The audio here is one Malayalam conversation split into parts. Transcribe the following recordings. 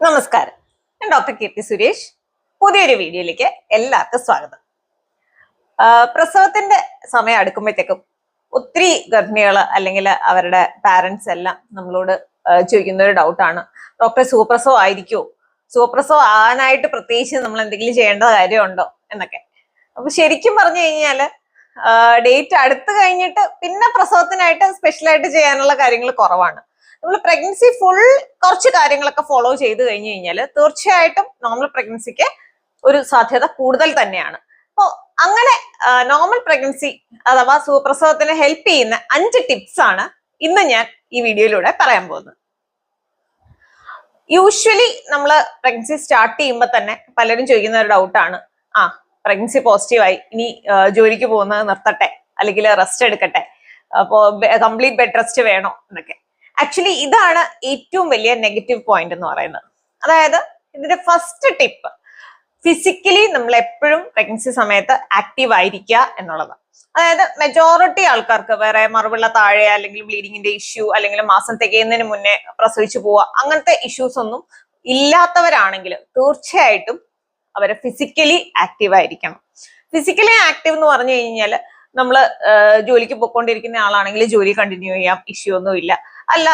നമസ്കാരം, ഞാൻ ഡോക്ടർ കീർത്തി സുരേഷ്. പുതിയൊരു വീഡിയോയിലേക്ക് എല്ലാവർക്കും സ്വാഗതം. പ്രസവത്തിന്റെ സമയം അടുക്കുമ്പോഴത്തേക്കും ഒത്തിരി ഗർഭിണികൾ അല്ലെങ്കിൽ അവരുടെ പാരന്റ്സ് എല്ലാം നമ്മളോട് ചോദിക്കുന്ന ഒരു ഡൗട്ടാണ്, ഡോക്ടറെ സുഖപ്രസവം ആയിരിക്കുമോ, സുഖപ്രസവം ആകാനായിട്ട് പ്രത്യേകിച്ച് നമ്മൾ എന്തെങ്കിലും ചെയ്യേണ്ട കാര്യമുണ്ടോ എന്നൊക്കെ. അപ്പൊ ശരിക്കും പറഞ്ഞു കഴിഞ്ഞാല് ഡേറ്റ് അടുത്ത് കഴിഞ്ഞിട്ട് പിന്നെ പ്രസവത്തിനായിട്ട് സ്പെഷ്യലായിട്ട് ചെയ്യാനുള്ള കാര്യങ്ങൾ കുറവാണ്. നമ്മൾ പ്രഗ്നൻസി ഫുൾ കുറച്ച് കാര്യങ്ങളൊക്കെ ഫോളോ ചെയ്ത് കഴിഞ്ഞു കഴിഞ്ഞാൽ തീർച്ചയായിട്ടും നോർമൽ പ്രഗ്നൻസിക്ക് ഒരു സാധ്യത കൂടുതൽ തന്നെയാണ്. അപ്പോൾ അങ്ങനെ നോർമൽ പ്രഗ്നൻസി അഥവാ സുഖപ്രസവത്തിന് ഹെൽപ്പ് ചെയ്യുന്ന 5 ടിപ്സ് ആണ് ഇന്ന് ഞാൻ ഈ വീഡിയോയിലൂടെ പറയാൻ പോകുന്നത്. യൂഷ്വലി നമ്മൾ പ്രഗ്നൻസി സ്റ്റാർട്ട് ചെയ്യുമ്പോൾ തന്നെ പലരും ചോദിക്കുന്ന ഒരു ഡൗട്ടാണ്, പ്രഗ്നൻസി പോസിറ്റീവായി, ഇനി ജോലിക്ക് പോകുന്നത് നിർത്തട്ടെ അല്ലെങ്കിൽ റെസ്റ്റ് എടുക്കട്ടെ, അപ്പോൾ കംപ്ലീറ്റ് ബെഡ് റെസ്റ്റ് വേണോ എന്നൊക്കെ. ആക്ച്വലി ഇതാണ് ഏറ്റവും വലിയ നെഗറ്റീവ് പോയിന്റ് എന്ന് പറയുന്നത്. അതായത് ഇതിന്റെ ഫസ്റ്റ് ടിപ്പ്, ഫിസിക്കലി നമ്മൾ എപ്പോഴും പ്രഗ്നൻസി സമയത്ത് ആക്റ്റീവ് ആയിരിക്കുക എന്നുള്ളതാണ്. അതായത് മെജോറിറ്റി ആൾക്കാർക്ക് വേറെ മറുപിള്ള താഴെ അല്ലെങ്കിൽ ബ്ലീഡിങ്ങിന്റെ ഇഷ്യൂ അല്ലെങ്കിൽ മാസം തികയുന്നതിന് മുന്നേ പ്രസവിച്ചു പോവുക അങ്ങനത്തെ ഇഷ്യൂസ് ഒന്നും ഇല്ലാത്തവരാണെങ്കിൽ തീർച്ചയായിട്ടും അവരെ ഫിസിക്കലി ആക്റ്റീവ് ആയിരിക്കണം. ഫിസിക്കലി ആക്റ്റീവ് എന്ന് പറഞ്ഞു കഴിഞ്ഞാൽ നമ്മൾ ജോലിക്ക് പോയിക്കൊണ്ടിരിക്കുന്ന ആളാണെങ്കിൽ ജോലി കണ്ടിന്യൂ ചെയ്യാം, ഇഷ്യൂ ഒന്നും ഇല്ല. അല്ല,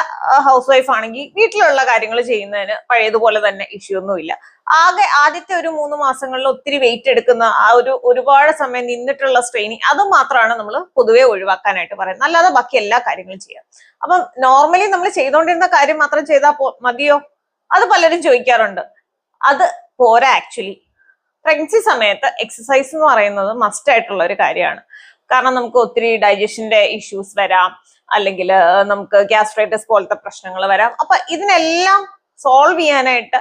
ഹൗസ് വൈഫ് ആണെങ്കിൽ വീട്ടിലുള്ള കാര്യങ്ങൾ ചെയ്യുന്നതിന് പഴയതുപോലെ തന്നെ ഇഷ്യൂ ഒന്നും ഇല്ല. ആകെ ആദ്യത്തെ ഒരു 3 മാസങ്ങളിൽ ഒത്തിരി വെയിറ്റ് എടുക്കുന്ന ആ ഒരുപാട് സമയം നിന്നിട്ടുള്ള സ്ട്രെയിനിങ് അത് മാത്രമാണ് നമ്മൾ പൊതുവെ ഒഴിവാക്കാനായിട്ട് പറയുന്നത്. അല്ലാതെ ബാക്കി എല്ലാ കാര്യങ്ങളും ചെയ്യാം. അപ്പം നോർമലി നമ്മൾ ചെയ്തുകൊണ്ടിരുന്ന കാര്യം മാത്രം ചെയ്താൽ മതിയോ? അത് പലരും ചോദിക്കാറുണ്ട്. അത് പോരാ. ആക്ച്വലി പ്രഗ്നൻസി സമയത്ത് എക്സസൈസ് എന്ന് പറയുന്നത് മസ്റ്റ് ആയിട്ടുള്ള ഒരു കാര്യമാണ്. കാരണം നമുക്ക് ഒത്തിരി ഡൈജഷന്റെ ഇഷ്യൂസ് വരാം, അല്ലെങ്കിൽ നമുക്ക് ഗ്യാസ്ട്രൈറ്റിസ് പോലത്തെ പ്രശ്നങ്ങൾ വരാം. അപ്പൊ ഇതിനെല്ലാം സോൾവ് ചെയ്യാനായിട്ട്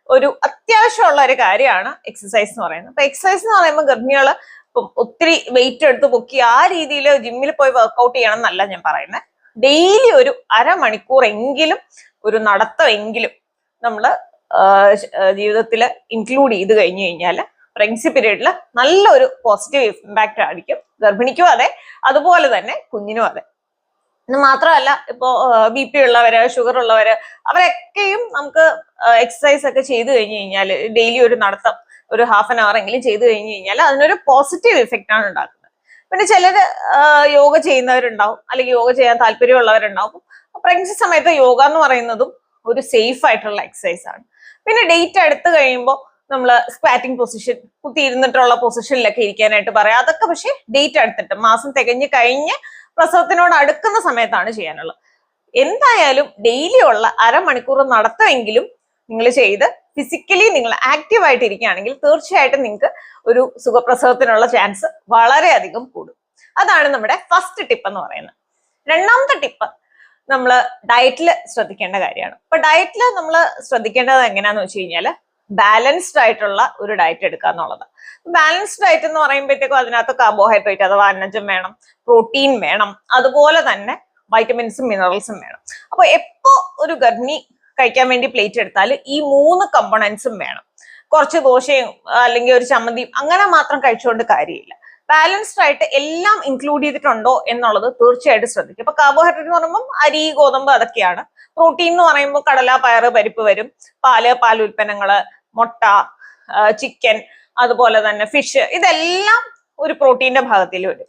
ഒരു അത്യാവശ്യമുള്ള ഒരു കാര്യമാണ് എക്സസൈസ് എന്ന് പറയുന്നത്. അപ്പൊ എക്സസൈസ് എന്ന് പറയുമ്പോൾ ഗർഭിണികൾ ഇപ്പം ഒത്തിരി വെയിറ്റ് എടുത്ത് പൊക്കി ആ രീതിയിൽ ജിമ്മിൽ പോയി വർക്ക്ഔട്ട് ചെയ്യണം എന്നല്ല ഞാൻ പറയുന്നത്. ഡെയിലി ഒരു അരമണിക്കൂർ എങ്കിലും ഒരു നടത്തമെങ്കിലും നമ്മൾ ജീവിതത്തിൽ ഇൻക്ലൂഡ് ചെയ്ത് കഴിഞ്ഞു കഴിഞ്ഞാൽ പ്രഗ്നൻസി പീരീഡിൽ നല്ലൊരു പോസിറ്റീവ് ഇമ്പാക്റ്റ് ആയിരിക്കും. ഗർഭിണിക്കും അതെ, അതുപോലെ തന്നെ കുഞ്ഞിനും അതെ. എന്ന് മാത്രമല്ല, ഇപ്പോ BP ഉള്ളവര്, ഷുഗർ ഉള്ളവര്, അവരൊക്കെയും നമുക്ക് എക്സസൈസ് ഒക്കെ ചെയ്തു കഴിഞ്ഞു കഴിഞ്ഞാൽ ഡെയിലി ഒരു നടത്തം ഒരു ഹാഫ് ആൻ അവർ എങ്കിലും ചെയ്തു കഴിഞ്ഞു കഴിഞ്ഞാൽ അതിനൊരു പോസിറ്റീവ് ഇഫക്റ്റ് ആണ് ഉണ്ടാക്കുന്നത്. പിന്നെ ചിലര് യോഗ ചെയ്യുന്നവരുണ്ടാവും, അല്ലെങ്കിൽ യോഗ ചെയ്യാൻ താല്പര്യമുള്ളവരുണ്ടാവും. പ്രഗ്നൻസി സമയത്ത് യോഗ എന്ന് പറയുന്നതും ഒരു സേഫ് ആയിട്ടുള്ള എക്സസൈസ് ആണ്. പിന്നെ ഡേറ്റ് എടുത്തു കഴിയുമ്പോൾ നമ്മൾ സ്ക്വാറ്റിംഗ് പൊസിഷൻ, കുത്തിയിരുന്നിട്ടുള്ള പൊസിഷനിലൊക്കെ ഇരിക്കാനായിട്ട് പറയാം. അതൊക്കെ പക്ഷെ ഡേറ്റ് എടുത്തിട്ട് മാസം തികഞ്ഞ് കഴിഞ്ഞ് പ്രസവത്തിനോട് അടുക്കുന്ന സമയത്താണ് ചെയ്യാനുള്ളത്. എന്തായാലും ഡെയിലി ഉള്ള അരമണിക്കൂർ നടത്തമെങ്കിലും നിങ്ങൾ ചെയ്ത് ഫിസിക്കലി നിങ്ങൾ ആക്റ്റീവ് ആയിട്ട് ഇരിക്കുകയാണെങ്കിൽ തീർച്ചയായിട്ടും നിങ്ങൾക്ക് ഒരു സുഖപ്രസവത്തിനുള്ള ചാൻസ് വളരെയധികം കൂടും. അതാണ് നമ്മുടെ ഫസ്റ്റ് ടിപ്പ് എന്ന് പറയുന്നത്. രണ്ടാമത്തെ ടിപ്പ് നമ്മൾ ഡയറ്റിൽ ശ്രദ്ധിക്കേണ്ട കാര്യമാണ്. അപ്പൊ ഡയറ്റിൽ നമ്മൾ ശ്രദ്ധിക്കേണ്ടത് എങ്ങനെയാന്ന് വെച്ച് കഴിഞ്ഞാൽ ബാലൻസ്ഡ് ആയിട്ടുള്ള ഒരു ഡയറ്റ് എടുക്കുക എന്നുള്ളത്. ബാലൻസ്ഡ് ഡയറ്റ് എന്ന് പറയുമ്പോഴത്തേക്കും അതിനകത്ത് കാർബോഹൈഡ്രേറ്റ് അഥവാ അന്നജം വേണം, പ്രോട്ടീൻ വേണം, അതുപോലെ തന്നെ വൈറ്റമിൻസും മിനറൽസും വേണം. അപ്പൊ എപ്പോ ഒരു ഗർഭിണി കഴിക്കാൻ വേണ്ടി പ്ലേറ്റ് എടുത്താൽ ഈ 3 കമ്പോണൻസും വേണം. കുറച്ച് ദോശയും അല്ലെങ്കിൽ ഒരു ചമ്മന്തിയും അങ്ങനെ മാത്രം കഴിച്ചുകൊണ്ട് കാര്യമില്ല. ബാലൻസ്ഡ് ആയിട്ട് എല്ലാം ഇൻക്ലൂഡ് ചെയ്തിട്ടുണ്ടോ എന്നുള്ളത് തീർച്ചയായിട്ടും ശ്രദ്ധിക്കും. അപ്പൊ കാർബോഹൈഡ്രേറ്റ് എന്ന് പറയുമ്പോൾ അരി, ഗോതമ്പ് അതൊക്കെയാണ്. പ്രോട്ടീൻ എന്ന് പറയുമ്പോൾ കടല, പയറ്, പരിപ്പ് വരും. പാൽ ഉൽപ്പന്നങ്ങള്, മുട്ട, ചിക്കൻ, അതുപോലെ തന്നെ ഫിഷ്, ഇതെല്ലാം ഒരു പ്രോട്ടീന്റെ ഭാഗത്തിൽ വരും.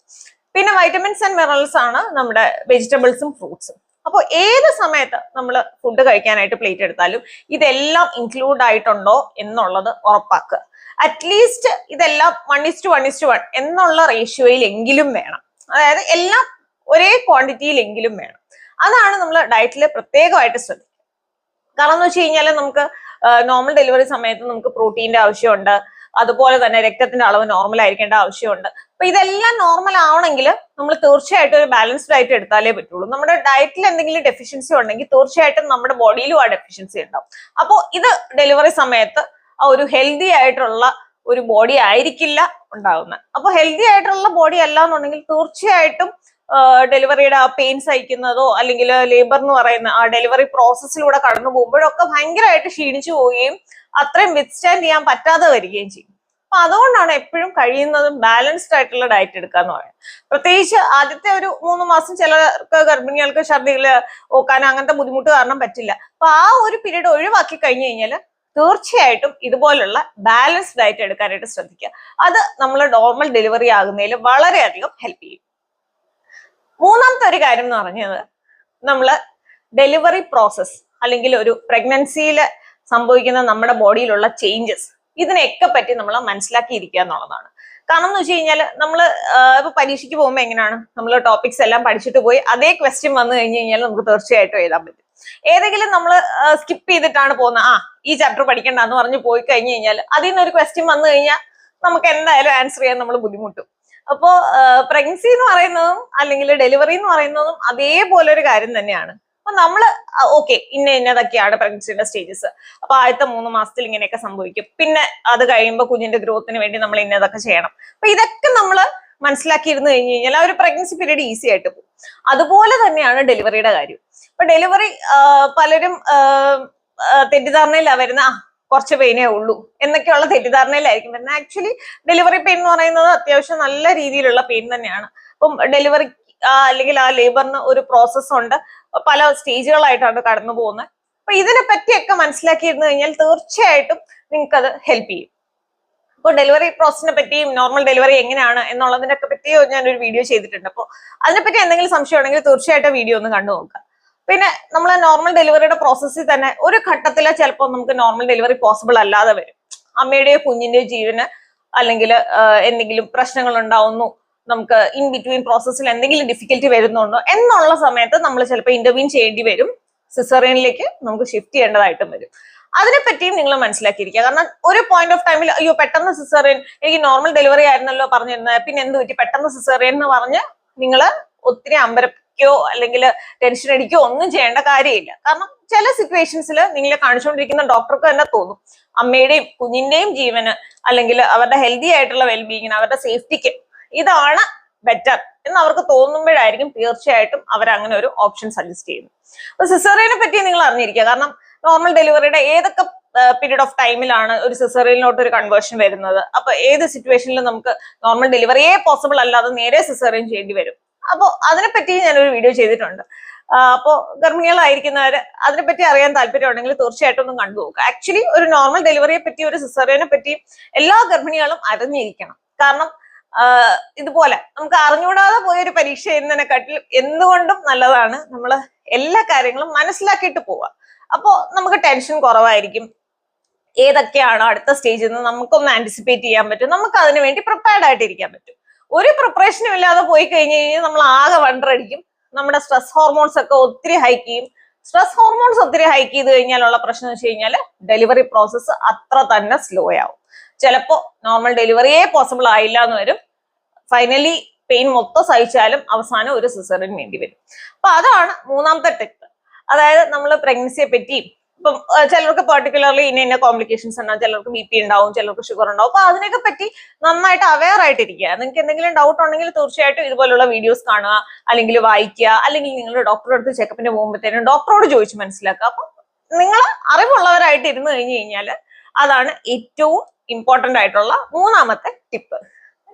പിന്നെ വൈറ്റമിൻസ് ആൻഡ് മിനറൽസ് ആണ് നമ്മുടെ വെജിറ്റബിൾസും ഫ്രൂട്ട്സും. അപ്പോൾ ഏത് സമയത്ത് നമ്മൾ ഫുഡ് കഴിക്കാനായിട്ട് പ്ലേറ്റ് എടുത്താലും ഇതെല്ലാം ഇൻക്ലൂഡ് ആയിട്ടുണ്ടോ എന്നുള്ളത് ഉറപ്പാക്കുക. അറ്റ്ലീസ്റ്റ് ഇതെല്ലാം 1:1:1 എന്നുള്ള റേഷ്യോയിൽ എങ്കിലും വേണം. അതായത് എല്ലാം ഒരേ ക്വാണ്ടിറ്റിയിലെങ്കിലും വേണം. അതാണ് നമ്മൾ ഡയറ്റിൽ പ്രത്യേകമായിട്ട് ശ്രദ്ധിക്കുക. കാരണം എന്ന് വെച്ച് കഴിഞ്ഞാൽ നമുക്ക് നോർമൽ ഡെലിവറി സമയത്ത് നമുക്ക് പ്രോട്ടീന്റെ ആവശ്യമുണ്ട്, അതുപോലെ തന്നെ രക്തത്തിന്റെ അളവ് നോർമൽ ആയിരിക്കേണ്ട ആവശ്യമുണ്ട്. അപ്പൊ ഇതെല്ലാം നോർമൽ ആവണമെങ്കിൽ നമ്മൾ തീർച്ചയായിട്ടും ഒരു ബാലൻസ്ഡ് ഡയറ്റ് എടുത്താലേ പറ്റുള്ളൂ. നമ്മുടെ ഡയറ്റിൽ എന്തെങ്കിലും ഡെഫിഷ്യൻസി ഉണ്ടെങ്കിൽ തീർച്ചയായിട്ടും നമ്മുടെ ബോഡിയിലും ആ ഡെഫിഷ്യൻസി ഉണ്ടാവും. അപ്പോൾ ഇത് ഡെലിവറി സമയത്ത് ഒരു ഹെൽത്തി ആയിട്ടുള്ള ഒരു ബോഡി ആയിരിക്കില്ല ഉണ്ടാകുന്നത്. അപ്പൊ ഹെൽത്തി ആയിട്ടുള്ള ബോഡി അല്ല എന്നുണ്ടെങ്കിൽ തീർച്ചയായിട്ടും ഡെലിവറിയുടെ ആ പെയിൻ സഹിക്കുന്നതോ അല്ലെങ്കിൽ ലേബർ എന്ന് പറയുന്ന ആ ഡെലിവറി പ്രോസസ്സിലൂടെ കടന്നു പോകുമ്പോഴൊക്കെ ഭയങ്കരമായിട്ട് ക്ഷീണിച്ചു പോവുകയും അത്രയും വിത്ത്സ്റ്റാൻഡ് ചെയ്യാൻ പറ്റാതെ വരികയും ചെയ്യും. അപ്പൊ അതുകൊണ്ടാണ് എപ്പോഴും കഴിയുന്നതും ബാലൻസ്ഡ് ആയിട്ടുള്ള ഡയറ്റ് എടുക്കുക എന്ന് പറയുന്നത്. പ്രത്യേകിച്ച് ആദ്യത്തെ ഒരു 3 മാസം ചിലർക്ക് ഗർഭിണികൾക്ക് ഛർദികള്, ഓക്കാൻ അങ്ങനത്തെ ബുദ്ധിമുട്ട് കാരണം പറ്റില്ല. അപ്പൊ ആ ഒരു പീരീഡ് ഒഴിവാക്കി കഴിഞ്ഞു കഴിഞ്ഞാൽ തീർച്ചയായിട്ടും ഇതുപോലുള്ള ബാലൻസ്ഡ് ഡയറ്റ് എടുക്കാനായിട്ട് ശ്രദ്ധിക്കുക. അത് നമ്മൾ നോർമൽ ഡെലിവറി ആകുന്നതിൽ വളരെയധികം ഹെൽപ്പ് ചെയ്യും. മൂന്നാമത്തെ ഒരു കാര്യം എന്ന് പറഞ്ഞത് നമ്മള് ഡെലിവറി പ്രോസസ് അല്ലെങ്കിൽ ഒരു പ്രഗ്നൻസിയിൽ സംഭവിക്കുന്ന നമ്മുടെ ബോഡിയിലുള്ള ചേഞ്ചസ് ഇതിനെയൊക്കെ പറ്റി നമ്മൾ മനസ്സിലാക്കിയിരിക്കുക എന്നുള്ളതാണ്. കാരണം എന്ന് വെച്ച് കഴിഞ്ഞാൽ നമ്മൾ ഇപ്പൊ പരീക്ഷയ്ക്ക് പോകുമ്പോൾ എങ്ങനെയാണ് നമ്മൾ ടോപ്പിക്സ് എല്ലാം പഠിച്ചിട്ട് പോയി അതേ ക്വസ്റ്റ്യൻ വന്നു കഴിഞ്ഞ് കഴിഞ്ഞാൽ നമുക്ക് തീർച്ചയായിട്ടും എഴുതാൻ പറ്റും. ഏതെങ്കിലും നമ്മൾ സ്കിപ്പ് ചെയ്തിട്ടാണ് പോകുന്നത്, ഈ ചാപ്റ്റർ പഠിക്കണ്ട എന്ന് പറഞ്ഞ് പോയി കഴിഞ്ഞു കഴിഞ്ഞാൽ അതിൽ നിന്നൊരു ക്വസ്റ്റ്യൻ വന്നു കഴിഞ്ഞാൽ നമുക്ക് എന്തായാലും ആൻസർ ചെയ്യാൻ നമ്മൾ ബുദ്ധിമുട്ടും. അപ്പോ പ്രഗ്നൻസി എന്ന് പറയുന്നതും അല്ലെങ്കിൽ ഡെലിവറി എന്ന് പറയുന്നതും അതേപോലെ ഒരു കാര്യം തന്നെയാണ്. അപ്പൊ നമ്മള് ഓക്കെ ഇന്നതൊക്കെയാണ് പ്രഗ്നൻസിയുടെ സ്റ്റേജസ്. അപ്പൊ ആദ്യത്തെ 3 മാസത്തിൽ ഇങ്ങനെയൊക്കെ സംഭവിക്കും, പിന്നെ അത് കഴിയുമ്പോൾ കുഞ്ഞിന്റെ ഗ്രോത്തിന് വേണ്ടി നമ്മൾ ഇന്നതൊക്കെ ചെയ്യണം. അപ്പൊ ഇതൊക്കെ നമ്മൾ മനസ്സിലാക്കിയിരുന്നു കഴിഞ്ഞു കഴിഞ്ഞാൽ ആ ഒരു പ്രഗ്നൻസി പീരീഡ് ഈസി ആയിട്ട് പോകും. അതുപോലെ തന്നെയാണ് ഡെലിവറിയുടെ കാര്യം. ഇപ്പൊ ഡെലിവറി പലരും തെറ്റിദ്ധാരണയിലാണ് വരുന്ന കുറച്ച് പെയിനേ ഉള്ളൂ എന്നൊക്കെയുള്ള തെറ്റിദ്ധാരണയിലായിരിക്കും വരുന്നത്. ആക്ച്വലി ഡെലിവറി പെയിൻ എന്ന് പറയുന്നത് അത്യാവശ്യം നല്ല രീതിയിലുള്ള പെയിൻ തന്നെയാണ്. അപ്പം ഡെലിവറി അല്ലെങ്കിൽ ആ ലേബറിന് ഒരു പ്രോസസ് ഉണ്ട്, പല സ്റ്റേജുകളായിട്ടാണ് കടന്നു പോകുന്നത്. അപ്പൊ ഇതിനെ പറ്റിയൊക്കെ മനസ്സിലാക്കിയിരുന്നു കഴിഞ്ഞാൽ തീർച്ചയായിട്ടും നിങ്ങൾക്ക് അത് ഹെൽപ്പ് ചെയ്യും. അപ്പോൾ ഡെലിവറി പ്രോസസിനെ പറ്റിയും നോർമൽ ഡെലിവറി എങ്ങനെയാണ് എന്നുള്ളതിനൊക്കെ പറ്റിയോ ഞാനൊരു വീഡിയോ ചെയ്തിട്ടുണ്ട്. അപ്പോൾ അതിനെപ്പറ്റി എന്തെങ്കിലും സംശയം ഉണ്ടെങ്കിൽ തീർച്ചയായിട്ടും വീഡിയോ ഒന്ന് കണ്ടു നോക്കുക. പിന്നെ നമ്മൾ നോർമൽ ഡെലിവറിയുടെ പ്രോസസ്സിൽ തന്നെ ഒരു ഘട്ടത്തിൽ ചിലപ്പോൾ നമുക്ക് നോർമൽ ഡെലിവറി പോസിബിൾ അല്ലാതെ വരും. അമ്മയുടെയോ കുഞ്ഞിന്റെയോ ജീവന് അല്ലെങ്കിൽ എന്തെങ്കിലും പ്രശ്നങ്ങൾ ഉണ്ടാവുന്നു, നമുക്ക് ഇൻ ബിറ്റ്വീൻ പ്രോസസ്സിൽ എന്തെങ്കിലും ഡിഫിക്കൽറ്റി വരുന്നുണ്ടോ എന്നുള്ള സമയത്ത് നമ്മൾ ചിലപ്പോൾ ഇന്റർവ്യൂൻ ചെയ്യേണ്ടി വരും. സിസേറിയനിലേക്ക് നമുക്ക് ഷിഫ്റ്റ് ചെയ്യേണ്ടതായിട്ടും വരും. അതിനെപ്പറ്റിയും നിങ്ങൾ മനസ്സിലാക്കിയിരിക്കുക. കാരണം ഒരു പോയിന്റ് ഓഫ് ടൈമിൽ അയ്യോ പെട്ടെന്ന് സിസേറിയൻ, എനിക്ക് നോർമൽ ഡെലിവറി ആയിരുന്നല്ലോ പറഞ്ഞിരുന്നത്, പിന്നെ എന്ത് പറ്റി പെട്ടെന്ന് സിസേറിയൻ എന്ന് പറഞ്ഞ് നിങ്ങൾ ഒത്തിരി അമ്പരപ്പിക്കോ അല്ലെങ്കിൽ ടെൻഷൻ അടിക്കോ ഒന്നും ചെയ്യേണ്ട കാര്യമില്ല. കാരണം ചില സിറ്റുവേഷൻസിൽ നിങ്ങളെ കാണിച്ചുകൊണ്ടിരിക്കുന്ന ഡോക്ടർക്ക് തന്നെ തോന്നും അമ്മയുടെയും കുഞ്ഞിന്റെയും ജീവന് അല്ലെങ്കിൽ അവരുടെ ഹെൽത്തി ആയിട്ടുള്ള വെൽബീയിങ്ങിന് അവരുടെ സേഫ്റ്റിക്ക് ഇതാണ് ബെറ്റർ എന്ന് അവർക്ക് തോന്നുമ്പോഴായിരിക്കും തീർച്ചയായിട്ടും അവർ അങ്ങനെ ഒരു ഓപ്ഷൻ സജസ്റ്റ് ചെയ്യുന്നത്. അപ്പൊ സിസേറിയനെ പറ്റി നിങ്ങൾ അറിഞ്ഞിരിക്കുക. കാരണം നോർമൽ ഡെലിവറിയുടെ ഏതൊക്കെ പീരീഡ് ഓഫ് ടൈമിലാണ് ഒരു സിസേറിയനിലോട്ട് ഒരു കൺവേർഷൻ വരുന്നത്, അപ്പൊ ഏത് സിറ്റുവേഷനിലും നമുക്ക് നോർമൽ ഡെലിവറിയേ പോസിബിൾ അല്ലാതെ നേരെ സിസേറിയൻ ചെയ്യേണ്ടി വരും. അപ്പോൾ അതിനെപ്പറ്റി ഞാനൊരു വീഡിയോ ചെയ്തിട്ടുണ്ട്. അപ്പോൾ ഗർഭിണികളായിരിക്കുന്നവർ അതിനെപ്പറ്റി അറിയാൻ താല്പര്യം ഉണ്ടെങ്കിൽ തീർച്ചയായിട്ടും ഒന്നും കണ്ടു നോക്കുക. ആക്ച്വലി ഒരു നോർമൽ ഡെലിവറിയെ പറ്റി ഒരു സിസേറിയനെ പറ്റി എല്ലാ ഗർഭിണികളും അറിഞ്ഞിരിക്കണം. കാരണം ഇതുപോലെ നമുക്ക് അറിഞ്ഞുകൂടാതെ പോയൊരു പരീക്ഷ എന്നതിനെക്കാട്ടിൽ എന്തുകൊണ്ടും നല്ലതാണ് നമ്മൾ എല്ലാ കാര്യങ്ങളും മനസ്സിലാക്കിയിട്ട് പോവുക. അപ്പോ നമുക്ക് ടെൻഷൻ കുറവായിരിക്കും. ഏതൊക്കെയാണ് അടുത്ത സ്റ്റേജിൽ നിന്ന് നമുക്കൊന്ന് ആന്റിസിപ്പേറ്റ് ചെയ്യാൻ പറ്റും, നമുക്ക് അതിനു വേണ്ടി പ്രിപ്പയർഡ് ആയിട്ട് ഇരിക്കാൻ പറ്റും. ഒരു പ്രിപ്പറേഷനും ഇല്ലാതെ പോയി കഴിഞ്ഞു കഴിഞ്ഞാൽ നമ്മൾ ആകെ വണ്ടറടിക്കും. നമ്മുടെ സ്ട്രെസ് ഹോർമോൺസ് ഒക്കെ ഒത്തിരി ഹൈക്ക് ചെയ്യും. സ്ട്രെസ് ഹോർമോൺസ് ഒത്തിരി ഹൈക്ക് ചെയ്ത് കഴിഞ്ഞാലുള്ള പ്രശ്നം എന്ന് വെച്ച് കഴിഞ്ഞാൽ ഡെലിവറി പ്രോസസ്സ് അത്ര തന്നെ സ്ലോ ആവും. ചിലപ്പോ നോർമൽ ഡെലിവറിയേ പോസിബിൾ ആയില്ല എന്ന് വരും. ഫൈനലി പെയിൻ മൊത്തം സഹിച്ചാലും അവസാനം ഒരു സിസേറിയൻ വേണ്ടി വരും. അപ്പൊ അതാണ് മൂന്നാമത്തെ ടിപ്പ്. അതായത് നമ്മൾ പ്രഗ്നൻസിയെ പറ്റിയും ഇപ്പം ചിലർക്ക് പെർട്ടിക്കുലർലി ഇന്ന കോംപ്ലിക്കേഷൻസ് ഉണ്ടാവും, ചിലർക്ക് BP ഉണ്ടാവും, ചിലർക്ക് ഷുഗർ ഉണ്ടാവും. അപ്പൊ അതിനൊക്കെ പറ്റി നന്നായിട്ട് അവെയർ ആയിട്ടിരിക്കുക. നിങ്ങൾക്ക് എന്തെങ്കിലും ഡൗട്ട് ഉണ്ടെങ്കിൽ തീർച്ചയായിട്ടും ഇതുപോലുള്ള വീഡിയോസ് കാണുക, അല്ലെങ്കിൽ വായിക്കുക, അല്ലെങ്കിൽ നിങ്ങൾ ഡോക്ടറുടെ അടുത്ത് ചെക്കപ്പിന് പോകുമ്പോഴത്തേനും ഡോക്ടറോട് ചോദിച്ച് മനസ്സിലാക്കുക. അപ്പൊ നിങ്ങൾ അറിവുള്ളവരായിട്ട് ഇരുന്ന് കഴിഞ്ഞു കഴിഞ്ഞാൽ അതാണ് ഏറ്റവും ഇമ്പോർട്ടന്റ് ആയിട്ടുള്ള മൂന്നാമത്തെ ടിപ്പ്.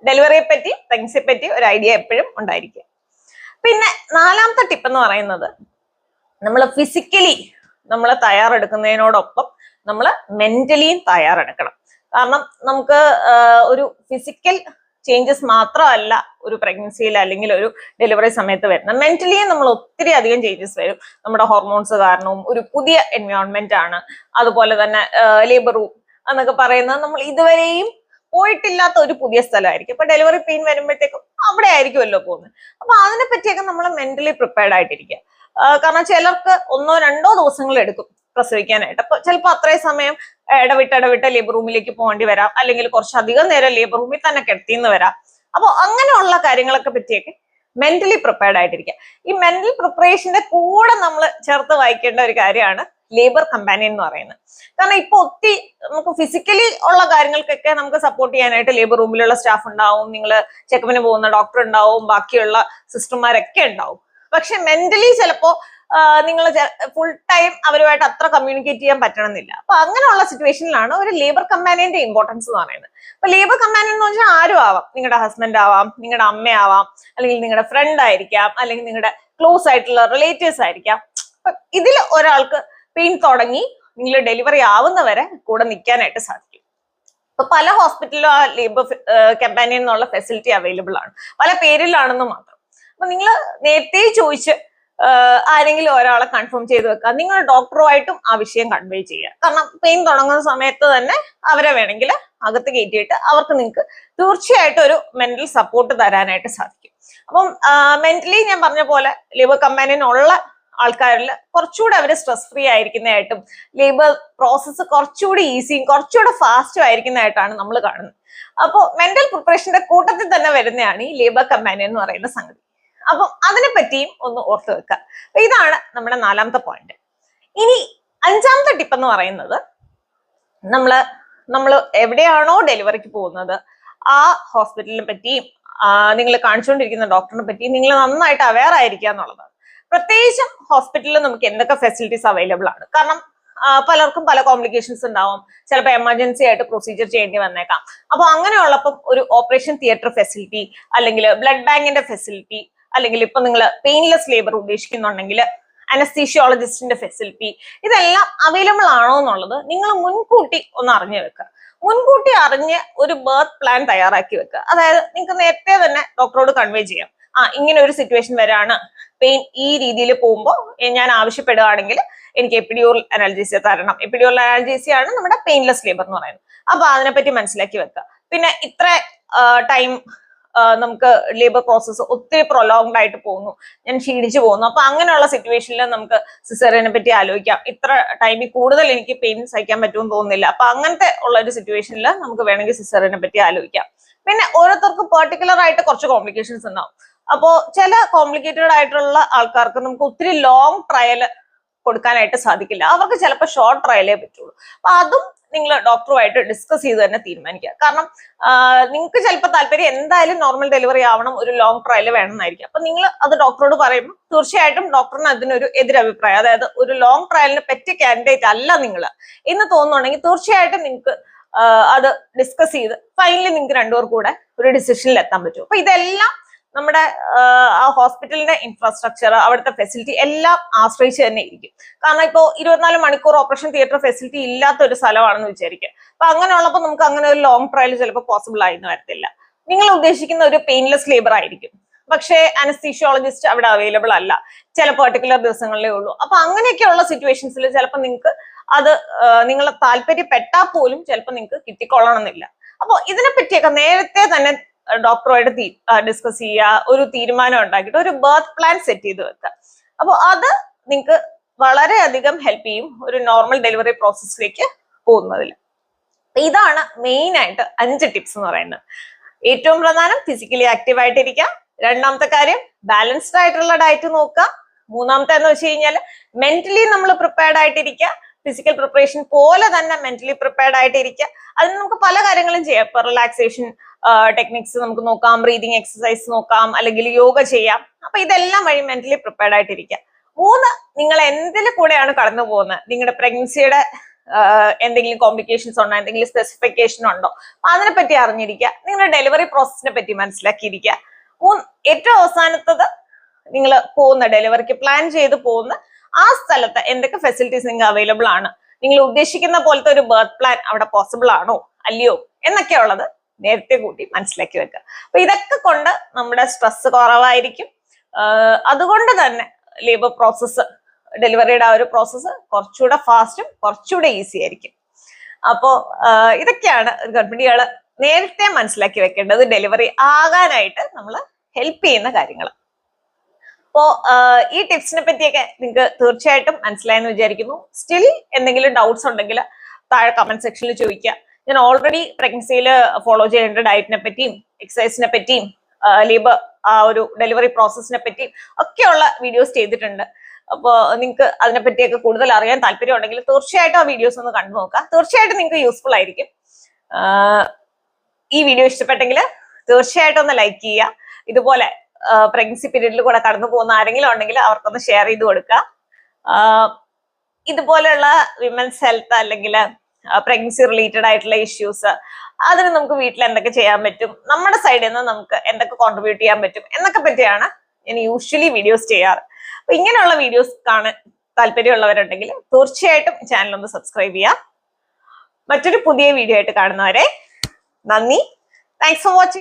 ഡെലിവറിയെ പറ്റി പ്രഗ്നൻസിയെ പറ്റി ഒരു ഐഡിയ എപ്പോഴും ഉണ്ടായിരിക്കുക. പിന്നെ നാലാമത്തെ ടിപ്പ് എന്ന് പറയുന്നത് നമ്മൾ ഫിസിക്കലി നമ്മൾ തയ്യാറെടുക്കുന്നതിനോടൊപ്പം നമ്മൾ മെന്റലിയും തയ്യാറെടുക്കണം. കാരണം നമുക്ക് ഒരു ഫിസിക്കൽ ചേഞ്ചസ് മാത്രമല്ല ഒരു പ്രഗ്നൻസിയിൽ അല്ലെങ്കിൽ ഒരു ഡെലിവറി സമയത്ത് വരുന്നത്, മെന്റലിയും നമ്മൾ ഒത്തിരി അധികം ചേഞ്ചസ് വരും. നമ്മുടെ ഹോർമോൺസ് കാരണവും ഒരു പുതിയ എൻവയോൺമെന്റ് ആണ്. അതുപോലെ തന്നെ ലേബർ റൂം എന്നൊക്കെ പറയുന്നത് നമ്മൾ ഇതുവരെയും പോയിട്ടില്ലാത്ത ഒരു പുതിയ സ്ഥലമായിരിക്കും. ഇപ്പൊ ഡെലിവറി പെയിൻ വരുമ്പോഴത്തേക്കും അവിടെ ആയിരിക്കുമല്ലോ പോകുന്നത്. അപ്പൊ അതിനെ പറ്റിയൊക്കെ നമ്മൾ മെന്റലി പ്രിപ്പയർഡ് ആയിട്ടിരിക്കുക. കാരണം ചിലർക്ക് 1-2 ദിവസങ്ങൾ എടുക്കും പ്രസവിക്കാനായിട്ട്. അപ്പൊ ചിലപ്പോൾ അത്രയും സമയം ഇടവിട്ട് ലേബർ റൂമിലേക്ക് പോകേണ്ടി വരാം, അല്ലെങ്കിൽ കുറച്ചധികം നേരം ലേബർ റൂമിൽ തന്നെ കിടത്തിന്ന് വരാം. അപ്പൊ അങ്ങനെയുള്ള കാര്യങ്ങളൊക്കെ പറ്റിയൊക്കെ മെന്റലി പ്രിപ്പയർഡ് ആയിട്ടിരിക്കുക. ഈ മെന്റൽ പ്രിപ്പറേഷന്റെ കൂടെ നമ്മൾ ചേർത്ത് വായിക്കേണ്ട ഒരു കാര്യമാണ് ലേബർ കമ്പാനിയൻ എന്ന് പറയുന്നത്. കാരണം ഇപ്പൊ ഒത്തിരി നമുക്ക് ഫിസിക്കലി ഉള്ള കാര്യങ്ങൾക്കൊക്കെ നമുക്ക് സപ്പോർട്ട് ചെയ്യാനായിട്ട് ലേബർ റൂമിലുള്ള സ്റ്റാഫ് ഉണ്ടാവും, നിങ്ങൾ ചെക്കപ്പിന് പോകുന്ന ഡോക്ടർ ഉണ്ടാവും, ബാക്കിയുള്ള സിസ്റ്റർമാരൊക്കെ ഉണ്ടാവും. പക്ഷെ മെന്റലി ചിലപ്പോ നിങ്ങൾ ഫുൾ ടൈം അവരുമായിട്ട് അത്ര കമ്മ്യൂണിക്കേറ്റ് ചെയ്യാൻ പറ്റണമെന്നില്ല. അപ്പൊ അങ്ങനെയുള്ള സിറ്റുവേഷനിലാണ് ഒരു ലേബർ കമ്പാനിയന്റെ ഇമ്പോർട്ടൻസ് എന്ന് പറയുന്നത്. അപ്പൊ ലേബർ കമ്പാനിയൻ എന്ന് വെച്ചാൽ ആരും ആവാം, നിങ്ങളുടെ ഹസ്ബൻഡ് ആവാം, നിങ്ങളുടെ അമ്മയാവാം, അല്ലെങ്കിൽ നിങ്ങളുടെ ഫ്രണ്ട് ആയിരിക്കാം, അല്ലെങ്കിൽ നിങ്ങളുടെ ക്ലോസ് ആയിട്ടുള്ള റിലേറ്റീവ്സ് ആയിരിക്കാം. അപ്പൊ ഇതിൽ ഒരാൾക്ക് പെയിൻ തുടങ്ങി നിങ്ങൾ ഡെലിവറി ആവുന്നവരെ കൂടെ നിൽക്കാനായിട്ട് സാധിക്കും. അപ്പൊ പല ഹോസ്പിറ്റലിലും ആ ലേബർ കമ്പാനിയൻ എന്നുള്ള ഫെസിലിറ്റി അവൈലബിൾ ആണ്, പല പേരിലാണെന്ന് മാത്രം. അപ്പൊ നിങ്ങൾ നേരത്തെ ചോദിച്ച് ആരെങ്കിലും ഒരാളെ കൺഫേം ചെയ്ത് വെക്കുക. നിങ്ങൾ ഡോക്ടറുമായിട്ടും ആ വിഷയം കൺവേ ചെയ്യുക. കാരണം പെയിൻ തുടങ്ങുന്ന സമയത്ത് തന്നെ അവരെ വേണമെങ്കിൽ അകത്ത് കയറ്റിയിട്ട് അവർക്ക് നിങ്ങൾക്ക് തീർച്ചയായിട്ടും ഒരു മെന്റൽ സപ്പോർട്ട് തരാനായിട്ട് സാധിക്കും. അപ്പം മെന്റലി ഞാൻ പറഞ്ഞ പോലെ ലേബർ കമ്പാനിയൻ ഉള്ള ആൾക്കാരിൽ കുറച്ചുകൂടെ അവർ സ്ട്രെസ് ഫ്രീ ആയിരിക്കുന്നതായിട്ടും ലേബർ പ്രോസസ്സ് കുറച്ചുകൂടി ഈസിയും കുറച്ചുകൂടെ ഫാസ്റ്റും ആയിരിക്കുന്നതായിട്ടാണ് നമ്മൾ കാണുന്നത്. അപ്പോൾ മെന്റൽ പ്രിപ്പറേഷന്റെ കൂട്ടത്തിൽ തന്നെ വരുന്നതാണ് ഈ ലേബർ കമ്പാനിയൻ എന്ന് പറയുന്ന സംഗതി. അപ്പം അതിനെ പറ്റിയും ഒന്ന് ഓർത്ത് വെക്കുക. അപ്പൊ ഇതാണ് നമ്മുടെ 4ാമത്തെ പോയിന്റ്. ഇനി 5ാമത്തെ ടിപ്പ് എന്ന് പറയുന്നത്, നമ്മൾ എവിടെയാണോ ഡെലിവറിക്ക് പോകുന്നത് ആ ഹോസ്പിറ്റലിനെ പറ്റിയും നിങ്ങൾ കാണിച്ചുകൊണ്ടിരിക്കുന്ന ഡോക്ടറിനെ പറ്റിയും നിങ്ങൾ നന്നായിട്ട് അവെയർ ആയിരിക്കുക എന്നുള്ളതാണ്. പ്രത്യേകിച്ചും ഹോസ്പിറ്റലിൽ നമുക്ക് എന്തൊക്കെ ഫെസിലിറ്റീസ് അവൈലബിൾ ആണ്. കാരണം പലർക്കും പല കോംപ്ലിക്കേഷൻസ് ഉണ്ടാവും, ചിലപ്പോൾ എമർജൻസി ആയിട്ട് പ്രൊസീജിയർ ചെയ്യേണ്ടി വന്നേക്കാം. അപ്പൊ അങ്ങനെയുള്ളപ്പം ഒരു ഓപ്പറേഷൻ തിയേറ്റർ ഫെസിലിറ്റി, അല്ലെങ്കിൽ ബ്ലഡ് ബാങ്കിന്റെ ഫെസിലിറ്റി, അല്ലെങ്കിൽ ഇപ്പൊ നിങ്ങൾ പെയിൻലെസ് ലേബർ ഉദ്ദേശിക്കുന്നുണ്ടെങ്കിൽ അനസ്തീഷ്യോളജിസ്റ്റിന്റെ ഫെസിലിറ്റി, ഇതെല്ലാം അവൈലബിൾ ആണോ എന്നുള്ളത് നിങ്ങൾ മുൻകൂട്ടി ഒന്ന് അറിഞ്ഞു വെക്കുക. മുൻകൂട്ടി അറിഞ്ഞ് ഒരു ബർത്ത് പ്ലാൻ തയ്യാറാക്കി വെക്കുക. അതായത് നിങ്ങൾക്ക് നേരത്തെ തന്നെ ഡോക്ടറോട് കൺവേ ചെയ്യാം, ഇങ്ങനെ ഒരു സിറ്റുവേഷൻ വരാണ്, പെയിൻ ഈ രീതിയിൽ പോകുമ്പോൾ ഞാൻ ആവശ്യപ്പെടുകയാണെങ്കിൽ എനിക്ക് എപ്പിഡ്യൂറൽ അനാൽജീസിയ തരണം. എപ്പിഡ്യൂറൽ അനാൽജീസിയ ആണ് നമ്മുടെ പെയിൻലെസ് ലേബർ എന്ന് പറയുന്നത്. അപ്പൊ അതിനെപ്പറ്റി മനസ്സിലാക്കി വെക്കുക. പിന്നെ ഇത്ര ടൈം നമുക്ക് ലേബർ പ്രോസസ്സ് ഒത്തിരി പ്രൊലോങ്ഡ് ആയിട്ട് പോകുന്നു, ഞാൻ ക്ഷീണിച്ചു പോകുന്നു, അപ്പൊ അങ്ങനെയുള്ള സിറ്റുവേഷനിൽ നമുക്ക് സിസേറിയനെ പറ്റി ആലോചിക്കാം. ഇത്ര ടൈമിൽ കൂടുതൽ എനിക്ക് പെയിൻ സഹിക്കാൻ പറ്റുമെന്ന് തോന്നുന്നില്ല, അപ്പൊ അങ്ങനത്തെ ഉള്ള ഒരു സിറ്റുവേഷനിൽ നമുക്ക് വേണമെങ്കിൽ സിസേറിയനെ പറ്റി ആലോചിക്കാം. പിന്നെ ഓരോരുത്തർക്കും പെർട്ടിക്കുലർ ആയിട്ട് കുറച്ച് കോംപ്ലിക്കേഷൻസ് ഉണ്ടാവും. അപ്പോ ചില കോംപ്ലിക്കേറ്റഡ് ആയിട്ടുള്ള ആൾക്കാർക്ക് നമുക്ക് ഒത്തിരി ലോങ് ട്രയൽ കൊടുക്കാനായിട്ട് സാധിക്കില്ല, അവർക്ക് ചിലപ്പോൾ ഷോർട്ട് ട്രയലേ പറ്റുള്ളൂ. അപ്പൊ അതും നിങ്ങൾ ഡോക്ടറുമായിട്ട് ഡിസ്കസ് ചെയ്ത് തന്നെ തീരുമാനിക്കുക. കാരണം നിങ്ങൾക്ക് ചിലപ്പോൾ താല്പര്യം എന്തായാലും നോർമൽ ഡെലിവറി ആവണം, ഒരു ലോങ് ട്രയൽ വേണമെന്നായിരിക്കും. അപ്പൊ നിങ്ങൾ അത് ഡോക്ടറോട് പറയുമ്പോൾ തീർച്ചയായിട്ടും ഡോക്ടറിന് അതിനൊരു എതിരഭിപ്രായം, അതായത് ഒരു ലോങ് ട്രയലിന് പറ്റിയ കാൻഡിഡേറ്റ് അല്ല നിങ്ങൾ എന്ന് തോന്നുന്നുണ്ടെങ്കിൽ തീർച്ചയായിട്ടും നിങ്ങൾക്ക് അത് ഡിസ്കസ് ചെയ്ത് ഫൈനലി നിങ്ങൾക്ക് രണ്ടുപേർ കൂടെ ഒരു ഡിസിഷനിൽ എത്താൻ പറ്റും. അപ്പൊ ഇതെല്ലാം നമ്മുടെ ആ ഹോസ്പിറ്റലിന്റെ ഇൻഫ്രാസ്ട്രക്ചർ, അവിടുത്തെ ഫെസിലിറ്റി എല്ലാം ആശ്രയിച്ച് തന്നെ ഇരിക്കും. കാരണം ഇപ്പോൾ 24 മണിക്കൂർ ഓപ്പറേഷൻ തിയേറ്റർ ഫെസിലിറ്റി ഇല്ലാത്ത ഒരു സ്ഥലമാണെന്ന് വിചാരിക്കുക. അപ്പൊ അങ്ങനെയുള്ളപ്പോൾ നമുക്ക് അങ്ങനെ ഒരു ലോങ് ട്രയൽ ചിലപ്പോൾ പോസിബിൾ ആയിരുന്നു വരത്തില്ല. നിങ്ങൾ ഉദ്ദേശിക്കുന്ന ഒരു പെയിൻലെസ് ലേബർ ആയിരിക്കും, പക്ഷേ അനസ്തീഷ്യോളജിസ്റ്റ് അവിടെ അവൈലബിൾ അല്ല, ചില പെർട്ടിക്കുലർ ദിവസങ്ങളിലേ ഉള്ളൂ. അപ്പൊ അങ്ങനെയൊക്കെയുള്ള സിറ്റുവേഷൻസിൽ ചിലപ്പോൾ നിങ്ങൾക്ക് അത് നിങ്ങളെ താല്പര്യപ്പെട്ടാൽ പോലും ചിലപ്പോൾ നിങ്ങൾക്ക് കിട്ടിക്കൊള്ളണമെന്നില്ല. അപ്പോൾ ഇതിനെപ്പറ്റിയൊക്കെ നേരത്തെ തന്നെ ഡോക്ടറുമായിട്ട് ഡിസ്കസ് ചെയ്യുക, ഒരു തീരുമാനം ഉണ്ടാക്കിയിട്ട് ഒരു ബർത്ത് പ്ലാൻ സെറ്റ് ചെയ്ത് വെക്കുക. അപ്പോൾ അത് നിങ്ങൾക്ക് വളരെയധികം ഹെൽപ്പ് ചെയ്യും ഒരു നോർമൽ ഡെലിവറി പ്രോസസ്സിലേക്ക് പോകുന്നതിൽ. ഇതാണ് മെയിൻ ആയിട്ട് 5 ടിപ്സ് എന്ന് പറയുന്നത്. ഏറ്റവും പ്രധാനം ഫിസിക്കലി ആക്റ്റീവ് ആയിട്ടിരിക്കുക. 2ാമത്തെ കാര്യം ബാലൻസ്ഡ് ആയിട്ടുള്ള ഡയറ്റ് നോക്കുക. 3ാമത്തെ എന്ന് വെച്ച് കഴിഞ്ഞാൽ മെന്റലി നമ്മൾ പ്രിപ്പയർഡ് ആയിട്ടിരിക്കുക. ഫിസിക്കൽ പ്രിപ്പറേഷൻ പോലെ തന്നെ മെന്റലി പ്രിപ്പയർഡ് ആയിട്ടിരിക്കുക. അതിന് നമുക്ക് പല കാര്യങ്ങളും ചെയ്യാം. ഇപ്പൊ റിലാക്സേഷൻ ടെക്നിക്സ് നമുക്ക് നോക്കാം, ബ്രീതിങ് എക്സസൈസ് നോക്കാം, അല്ലെങ്കിൽ യോഗ ചെയ്യാം. അപ്പൊ ഇതെല്ലാം വഴി മെന്റലി പ്രിപ്പയർഡ് ആയിട്ടിരിക്കുക. 3, നിങ്ങൾ എന്തിൽ കൂടെയാണ് കടന്നു പോകുന്നത്, നിങ്ങളുടെ പ്രഗ്നൻസിയുടെ എന്തെങ്കിലും കോംപ്ലിക്കേഷൻസ് ഉണ്ടോ, എന്തെങ്കിലും സ്പെസിഫിക്കേഷൻ ഉണ്ടോ, അതിനെപ്പറ്റി അറിഞ്ഞിരിക്കുക. നിങ്ങളുടെ ഡെലിവറി പ്രോസസ്സിനെ പറ്റി മനസ്സിലാക്കിയിരിക്കുക. ഏറ്റവും അവസാനത്തത്, നിങ്ങൾ പോകുന്ന ഡെലിവറിക്ക് പ്ലാൻ ചെയ്ത് പോകുന്ന ആ സ്ഥലത്ത് എന്തൊക്കെ ഫെസിലിറ്റീസ് നിങ്ങൾക്ക് അവൈലബിൾ ആണ്, നിങ്ങൾ ഉദ്ദേശിക്കുന്ന പോലത്തെ ഒരു ബർത്ത് പ്ലാൻ അവിടെ പോസിബിൾ ആണോ അല്ലയോ എന്നൊക്കെ ഉള്ളത് നേരത്തെ കൂട്ടി മനസ്സിലാക്കി വെക്കുക. അപ്പൊ ഇതൊക്കെ കൊണ്ട് നമ്മുടെ സ്ട്രെസ് കുറവായിരിക്കും. അതുകൊണ്ട് തന്നെ ലേബർ പ്രോസസ്സ്, ഡെലിവറിയുടെ ആ ഒരു പ്രോസസ്സ് കുറച്ചുകൂടെ ഫാസ്റ്റും കുറച്ചുകൂടെ ഈസി ആയിരിക്കും. അപ്പോ ഇതൊക്കെയാണ് ഗർഭിണികൾ നേരത്തെ മനസ്സിലാക്കി വെക്കേണ്ടത്, ഡെലിവറി ആകാനായിട്ട് നമ്മൾ ഹെൽപ്പ് ചെയ്യുന്ന കാര്യങ്ങൾ. അപ്പോ ഈ ടിപ്സിനെ പറ്റിയൊക്കെ നിങ്ങൾക്ക് തീർച്ചയായിട്ടും മനസ്സിലായെന്ന് വിചാരിക്കുന്നു. സ്റ്റിൽ എന്തെങ്കിലും ഡൗട്ട്സ് ഉണ്ടെങ്കിൽ താഴെ കമന്റ് സെക്ഷനിൽ ചോദിക്കുക. ഞാൻ ഓൾറെഡി പ്രഗ്നൻസിയിൽ ഫോളോ ചെയ്യേണ്ട ഡയറ്റിനെ പറ്റിയും എക്സസൈസിനെ പറ്റിയും ലേബർ ആ ഒരു ഡെലിവറി പ്രോസസ്സിനെ പറ്റിയും ഒക്കെയുള്ള വീഡിയോസ് ചെയ്തിട്ടുണ്ട്. അപ്പോൾ നിങ്ങൾക്ക് അതിനെപ്പറ്റിയൊക്കെ കൂടുതൽ അറിയാൻ താല്പര്യം ഉണ്ടെങ്കിൽ തീർച്ചയായിട്ടും ആ വീഡിയോസ് ഒന്ന് കണ്ടു നോക്കുക. തീർച്ചയായിട്ടും നിങ്ങൾക്ക് യൂസ്ഫുൾ ആയിരിക്കും. ഈ വീഡിയോ ഇഷ്ടപ്പെട്ടെങ്കിൽ തീർച്ചയായിട്ടും ഒന്ന് ലൈക്ക് ചെയ്യുക. ഇതുപോലെ പ്രഗ്നൻസി പീരീഡിൽ കൂടെ കടന്നു പോകുന്ന ആരെങ്കിലും ഉണ്ടെങ്കിൽ അവർക്കൊന്ന് ഷെയർ ചെയ്ത് കൊടുക്കുക. ഇതുപോലെയുള്ള വിമൻസ് ഹെൽത്ത് അല്ലെങ്കിൽ പ്രഗ്നൻസി റിലേറ്റഡ് ആയിട്ടുള്ള ഇഷ്യൂസ്, അതിന് നമുക്ക് വീട്ടിൽ എന്തൊക്കെ ചെയ്യാൻ പറ്റും, നമ്മുടെ സൈഡിൽ നിന്ന് നമുക്ക് എന്തൊക്കെ കോൺട്രിബ്യൂട്ട് ചെയ്യാൻ പറ്റും എന്നൊക്കെ പറ്റിയാണ് ഞാൻ യൂഷ്വലി വീഡിയോസ് ചെയ്യാറ്. അപ്പൊ ഇങ്ങനെയുള്ള വീഡിയോസ് താല്പര്യമുള്ളവരുണ്ടെങ്കിൽ തീർച്ചയായിട്ടും ചാനൽ ഒന്ന് സബ്സ്ക്രൈബ് ചെയ്യുക. മറ്റൊരു പുതിയ വീഡിയോ ആയിട്ട് കാണുന്നവരെ നന്ദി. Thanks for watching.